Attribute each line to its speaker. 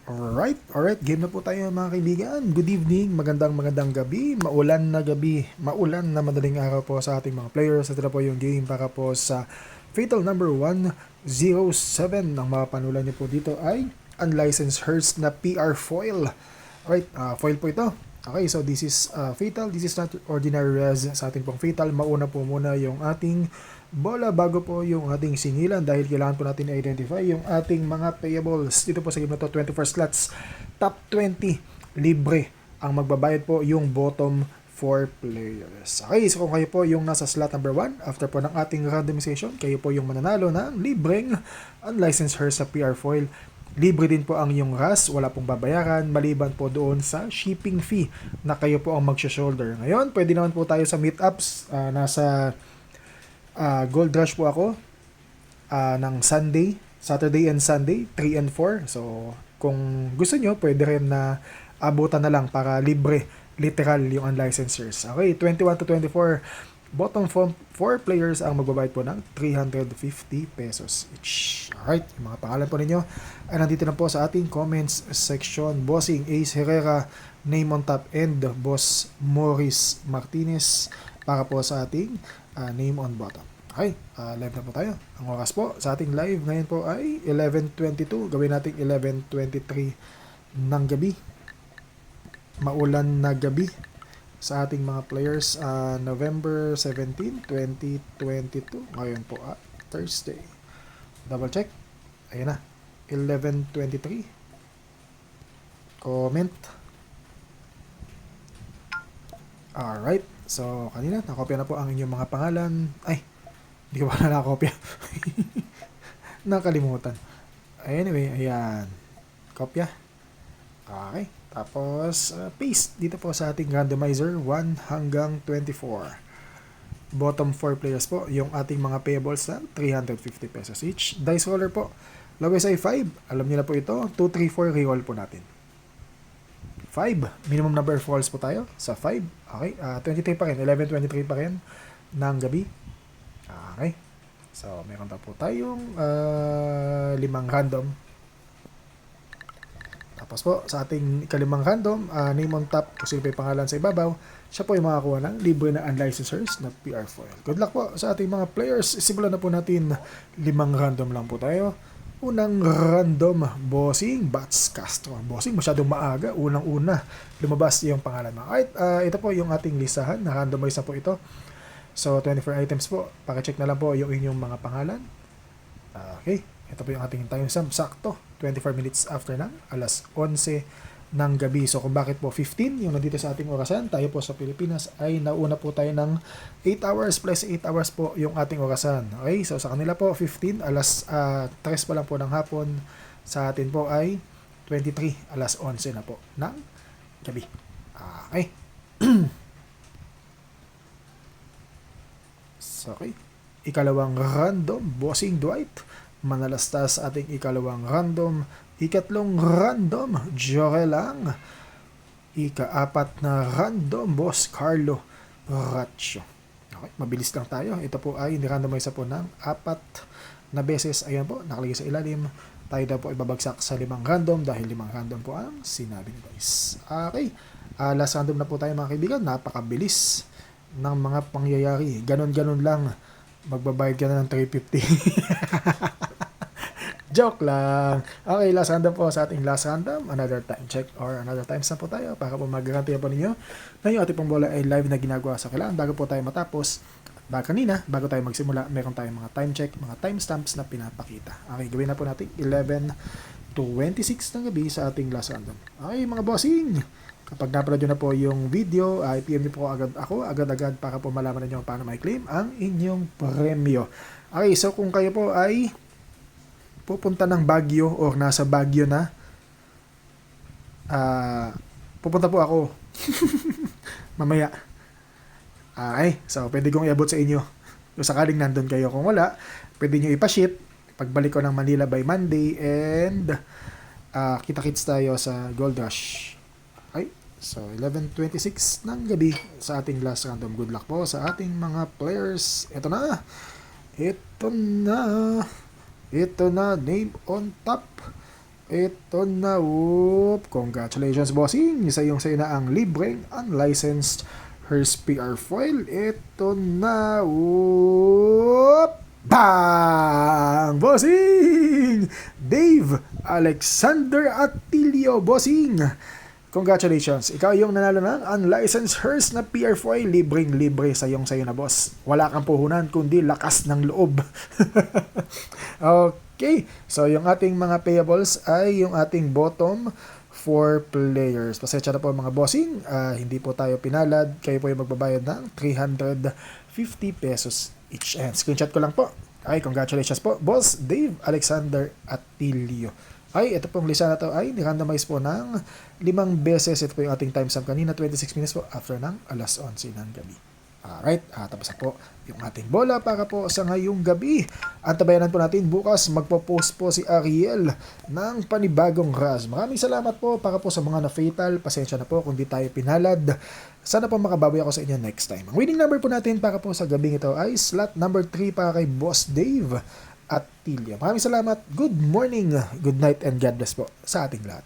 Speaker 1: Alright, game na po tayo mga kaibigan. Good evening, magandang gabi, maulan na gabi, maulan na madaling araw po sa ating mga players. Ito na po yung game para po sa Fatal number 107. Ang mapapanulan niyo po dito ay Unlicensed Hearst na PR foil. Alright, foil po ito. Okay, so this is Fatal, this is not ordinary res sa ating pong Fatal. Mauna po muna yung ating bola bago po yung ating singilan dahil kailangan po natin i-identify yung ating mga payables. Dito po sa game na to, 24 slots, top 20, libre. Ang magbabayad po yung bottom 4 players. Okay, so kung kayo po yung nasa slot number 1, after po ng ating randomization, kayo po yung mananalo ng libreng Unlicensed Hearst sa PR foil. Libre din po ang yung RAS, wala pong babayaran, maliban po doon sa shipping fee na kayo po ang mag-shoulder. Ngayon, pwede naman po tayo sa meetups, nasa Gold Rush po ako ng Saturday and Sunday, 3 and 4. So, kung gusto nyo, pwede rin na abutan na lang para libre, literal yung unlicensors. Okay, 21 to 24. Bottom 4 players ang magbabayad po ng 350 pesos each. Alright, yung mga pangalan po ninyo ay nandito na po sa ating comments section. Bossing Ace Herrera, name on top, and Boss Morris Martinez para po sa ating name on bottom. Okay, live na po tayo. Ang oras po sa ating live ngayon po ay 11:22. Gawin natin 11:23 ng gabi. Maulan na gabi sa ating mga players. November 17, 2022. Ngayon po, Thursday. Double check. Ayan na. 11:23. Comment. Alright. So, kanina, nakopya na po ang inyong mga pangalan. Ay, hindi ko pa na nakopya. Nakalimutan. Anyway, ayan. Kopya. Okay. Tapos, paste dito po sa ating randomizer, 1 hanggang 24. Bottom 4 players po, yung ating mga payables na 350 pesos each. Dice roller po. Lowest ay 5. Alam niyo na po ito. 2, 3, 4, reroll po natin. 5. Minimum number of falls po tayo sa 5. Okay. 23 pa rin. 11:23 pa rin ng gabi. Okay. So, meron pa po tayong 5 random. Tapos po, sa ating ikalimang random, name on top, kung sino pa yung pangalan sa ibabaw, siya po yung makakuha ng libre na unlicensors na PR foil. Good luck po sa ating mga players. Simulan na po natin. 5 random lang po tayo. Unang random, Bossing Bats Castro. Bossing, masyadong maaga. Unang-una, lumabas yung pangalan mo. Alright, ito po yung ating listahan. Na-randomize na po ito. So, 24 items po. Pakicheck na lang po yung inyong mga pangalan. Okay, ito po yung ating time stamp. Sakto, 24 minutes after ng alas 11 ng gabi. So, kung bakit po 15 yung nandito sa ating orasan, tayo po sa Pilipinas ay nauna po tayo ng 8 hours plus 8 hours po yung ating orasan. Okay, so sa kanila po 15, alas 3 pa lang po ng hapon. Sa atin po ay 23, alas 11 na po ng gabi. Okay. So, okay. Ikalawang random, Bossing Dwight. Manalastas ating ikalawang random. Ikatlong random, Joke lang. Ikaapat na random, Boss Carlo Ratio. Okay, mabilis lang tayo. Ito po ay nirandomize po ng 4 na beses. Ayan po, nakalagay sa ilalim. Tayo daw po ibabagsak sa 5 random dahil 5 random po ang sinabi ni guys. Okay, last random na po tayo mga kaibigan. Napakabilis ng mga pangyayari. Ganon-ganon lang. Magbabayad ka na ng 350. Joke lang. Okay, last random po sa ating last random. Another time check or another time stamp po tayo para po mag-garantiya po ninyo na yung ating pong bola ay live na ginagawa sa kailangan bago po tayo matapos. Kanina, bago tayo magsimula, meron tayong mga time check, mga time stamps na pinapakita. Okay, gawin na po natin 11:26 ng gabi sa ating last random. Okay, mga bossing! Kapag napanood nyo na po yung video, PM nyo po agad-agad para po malaman ninyo paano may claim ang inyong premyo. Okay, so kung kayo po ay pupunta ng Baguio or nasa Baguio na, pupunta po ako mamaya. Okay, so pwede kong iabot sa inyo. Kung sakaling nandun kayo, kung wala, pwede nyo ipaship. Pagbalik ko ng Manila by Monday and kita-kits tayo sa Gold Rush. Okay, so 11:26 ng gabi sa ating last random. Good luck po sa ating mga players. Ito na. Ito na, name on top. Ito na, whoop. Congratulations, bossing. Sa'yo na ang libreng unlicensed Hearst PR foil. Ito na, whoop. Bang! Bossing! Dave Alexander Atilio, bossing. Congratulations. Ikaw yung nanalo ng unlicensed Hearst na PR foil. Libreng-libre sa'yo na, boss. Wala kang puhunan kundi lakas ng loob. Okay. So, yung ating mga payables ay yung ating bottom 4 players. Pasensya na po mga bossing. Hindi po tayo pinalad. Kayo po yung magbabayad ng 350 pesos each. And screenshot ko lang po. Ay, congratulations po, Boss Dave Alexander Atilio. Ay, ito pong lista na to ay nirandomize po ng 5 beses. Ito po yung ating time stamp kanina, 26 minutes po after ng alas 11 ng gabi. Alright, tapos na po yung ating bola para po sa ngayong gabi. Antabayanan po natin bukas, magpo-post po si Ariel ng panibagong RAS. Maraming salamat po para po sa mga na-fatal. Pasensya na po kung di tayo pinalad. Sana po makabawi ako sa inyo next time. Ang winning number po natin para po sa gabing ito ay slot number 3 para kay Boss Dave at Tilio. Maraming salamat. Good morning, good night, and God bless po sa ating lahat.